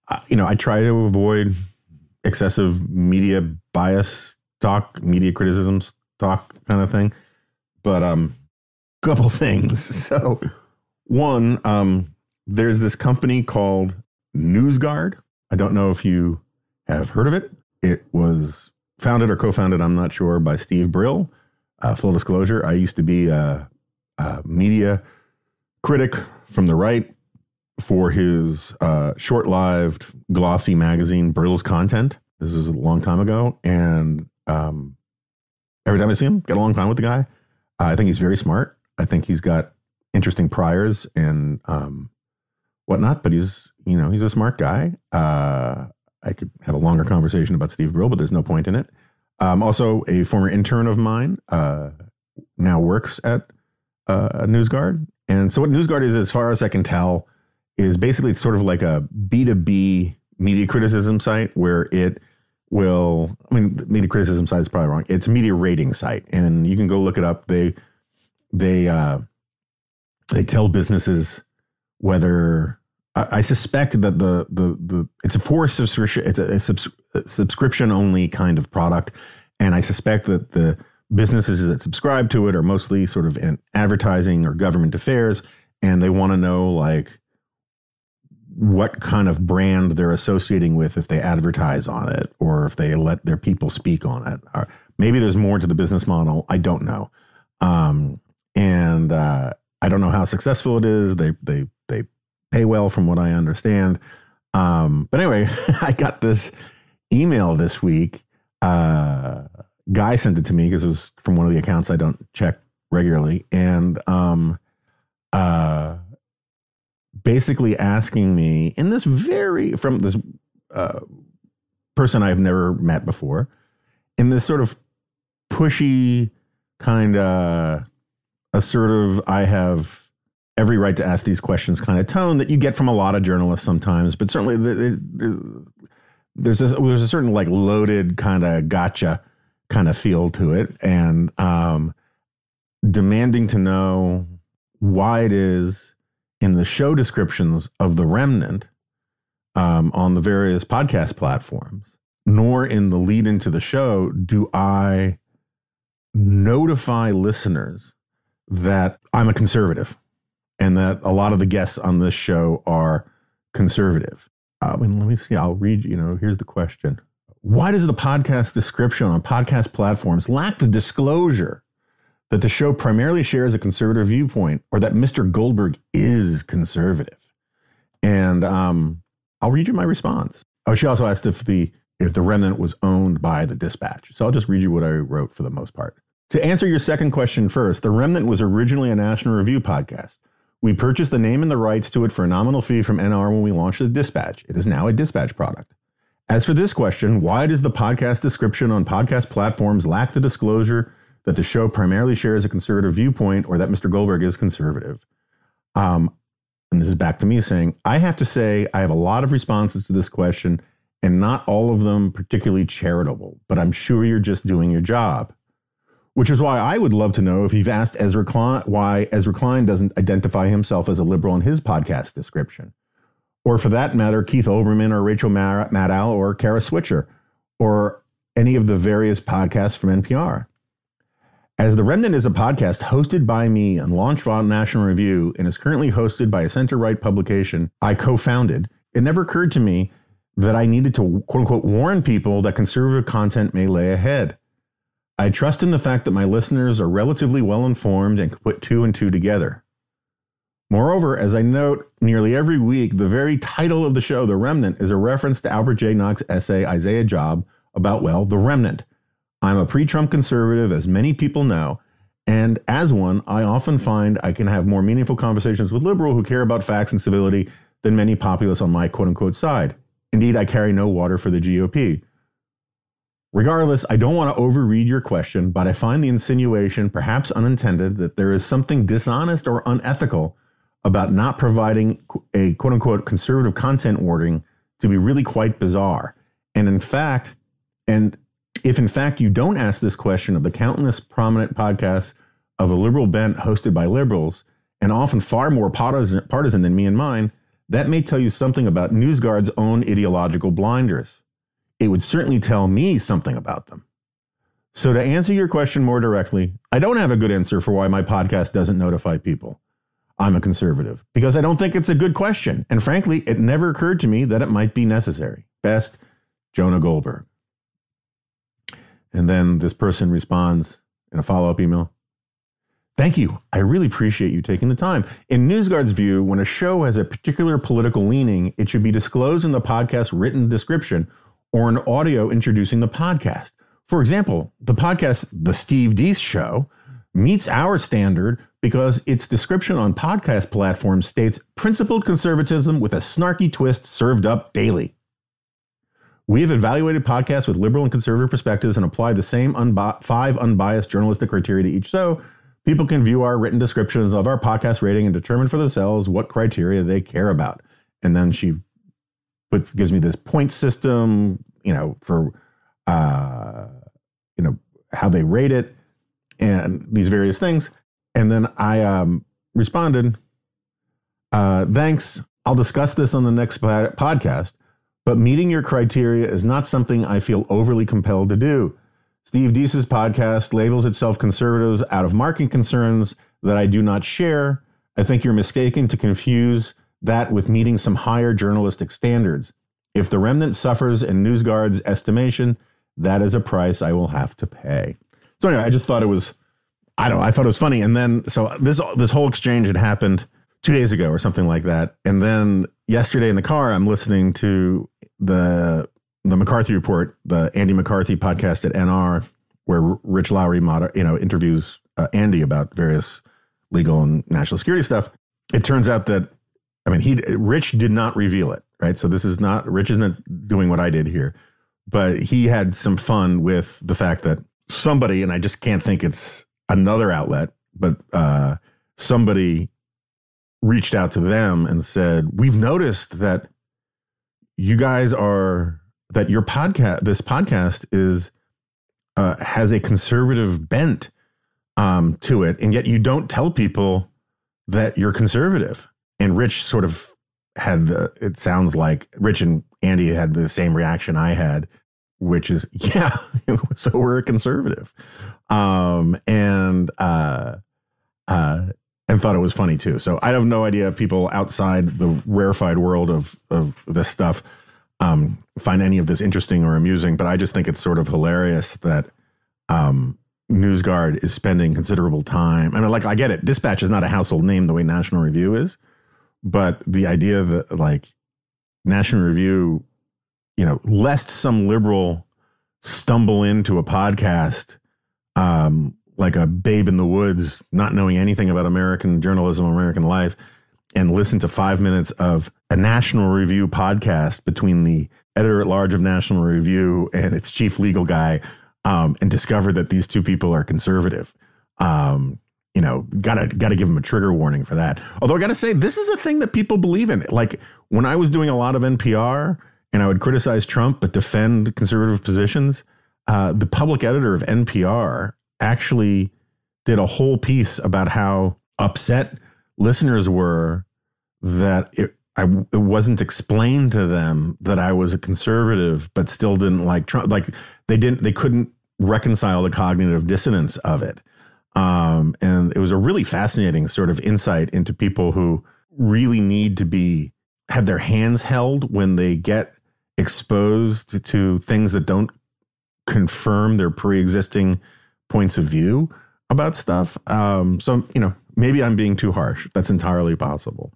I try to avoid excessive media bias talk, media criticisms talk kind of thing. But couple things. So one, there's this company called NewsGuard. I don't know if you have heard of it. It was founded or co-founded, I'm not sure, by Steve Brill. Full disclosure, I used to be a media critic from the right for his short-lived, glossy magazine, Brill's Content. This is a long time ago. And every time I see him, get along fine with the guy. I think he's very smart. I think he's got interesting priors and whatnot, but he's a smart guy. I could have a longer conversation about Steve Brill, but there's no point in it. Also, a former intern of mine now works at NewsGuard. And so what NewsGuard is, as far as I can tell, is basically it's sort of like a B2B media criticism site where it will, media criticism site is probably wrong. It's a media rating site, and you can go look it up. They tell businesses whether, I suspect that the it's a forced subscription. It's a subscription only kind of product. And I suspect that the businesses that subscribe to it are mostly sort of in advertising or government affairs. And they want to know like what kind of brand they're associating with if they advertise on it or if they let their people speak on it. Or maybe there's more to the business model. I don't know. And I don't know how successful it is. They pay well from what I understand. But anyway, I got this email this week. Guy sent it to me because it was from one of the accounts I don't check regularly. And basically asking me from this person I've never met before, in this sort of pushy kind of assertive, I have every right to ask these questions kind of tone that you get from a lot of journalists sometimes, but certainly there's a certain like loaded kind of gotcha kind of feel to it, and demanding to know why it is in the show descriptions of the Remnant on the various podcast platforms, nor in the lead into the show do I notify listeners that I'm a conservative and that a lot of the guests on this show are conservative. Let me see. I'll read, here's the question. Why does the podcast description on podcast platforms lack the disclosure that the show primarily shares a conservative viewpoint or that Mr. Goldberg is conservative? And I'll read you my response. Oh, she also asked if the Remnant was owned by the Dispatch. So I'll just read you what I wrote for the most part. To answer your second question first, the Remnant was originally a National Review podcast. We purchased the name and the rights to it for a nominal fee from NR when we launched the Dispatch. It is now a Dispatch product. As for this question, why does the podcast description on podcast platforms lack the disclosure that the show primarily shares a conservative viewpoint or that Mr. Goldberg is conservative? And this is back to me saying, I have to say I have a lot of responses to this question and not all of them particularly charitable, but I'm sure you're just doing your job. Which is why I would love to know if you've asked Ezra Klein why Ezra Klein doesn't identify himself as a liberal in his podcast description. Or for that matter, Keith Olbermann or Rachel Maddow or Kara Switcher or any of the various podcasts from NPR. As The Remnant is a podcast hosted by me and launched on National Review and is currently hosted by a center-right publication I co-founded, it never occurred to me that I needed to, quote-unquote, warn people that conservative content may lay ahead. I trust in the fact that my listeners are relatively well-informed and can put two and two together. Moreover, as I note nearly every week, the very title of the show, The Remnant, is a reference to Albert J. Nock's essay, Isaiah Job, about, the Remnant. I'm a pre-Trump conservative, as many people know, and as one, I often find I can have more meaningful conversations with liberals who care about facts and civility than many populists on my quote-unquote side. Indeed, I carry no water for the GOP. Regardless, I don't want to overread your question, but I find the insinuation, perhaps unintended, that there is something dishonest or unethical about not providing a quote-unquote conservative content wording to be really quite bizarre. And if in fact you don't ask this question of the countless prominent podcasts of a liberal bent hosted by liberals, and often far more partisan than me and mine, That may tell you something about NewsGuard's own ideological blinders. It would certainly tell me something about them. So to answer your question more directly, I don't have a good answer for why my podcast doesn't notify people I'm a conservative, because I don't think it's a good question. And frankly, it never occurred to me that it might be necessary. Best, Jonah Goldberg. And then this person responds in a follow-up email. Thank you. I really appreciate you taking the time. In NewsGuard's view, when a show has a particular political leaning, it should be disclosed in the podcast written description or an audio introducing the podcast. For example, the podcast, The Steve Deese Show, meets our standard because its description on podcast platforms states principled conservatism with a snarky twist served up daily. We have evaluated podcasts with liberal and conservative perspectives and applied the same 5 unbiased journalistic criteria to each show. People can view our written descriptions of our podcast rating and determine for themselves what criteria they care about. And then she gives me this point system, for, how they rate it and these various things. And then I responded, thanks. I'll discuss this on the next podcast, but meeting your criteria is not something I feel overly compelled to do. Steve Deese's podcast labels itself conservatives out of marketing concerns that I do not share. I think you're mistaken to confuse that with meeting some higher journalistic standards. If the Remnant suffers in NewsGuard's estimation, that is a price I will have to pay. So anyway, I just thought it was, I thought it was funny. And then, so this whole exchange had happened 2 days ago or something like that. And then yesterday in the car, I'm listening to the McCarthy Report, the Andy McCarthy podcast at NR, where Rich Lowry interviews Andy about various legal and national security stuff. It turns out that, Rich did not reveal it, right? So Rich isn't doing what I did here, but he had some fun with the fact that somebody, and I just can't think it's another outlet, but somebody reached out to them and said, we've noticed that you guys that your podcast, this podcast is, has a conservative bent to it. And yet you don't tell people that you're conservative. And Rich sort of had it sounds like Rich and Andy had the same reaction I had, which is, yeah, so we're a conservative. And thought it was funny too. So I have no idea if people outside the rarefied world of this stuff find any of this interesting or amusing, but I just think it's sort of hilarious that NewsGuard is spending considerable time. I get it. Dispatch is not a household name the way National Review is, but the idea that National Review, lest some liberal stumble into a podcast like a babe in the woods, not knowing anything about American journalism, American life, and listen to 5 minutes of a National Review podcast between the editor-at-large of National Review and its chief legal guy, and discover that these two people are conservative. Gotta give them a trigger warning for that. Although I gotta say, this is a thing that people believe in. Like when I was doing a lot of NPR and I would criticize Trump but defend conservative positions, the public editor of NPR actually did a whole piece about how upset listeners were that it wasn't explained to them that I was a conservative, but still didn't like Trump. Like they couldn't reconcile the cognitive dissonance of it. And it was a really fascinating sort of insight into people who really need to have their hands held when they get exposed to things that don't confirm their pre-existing points of view about stuff. So, maybe I'm being too harsh. That's entirely possible.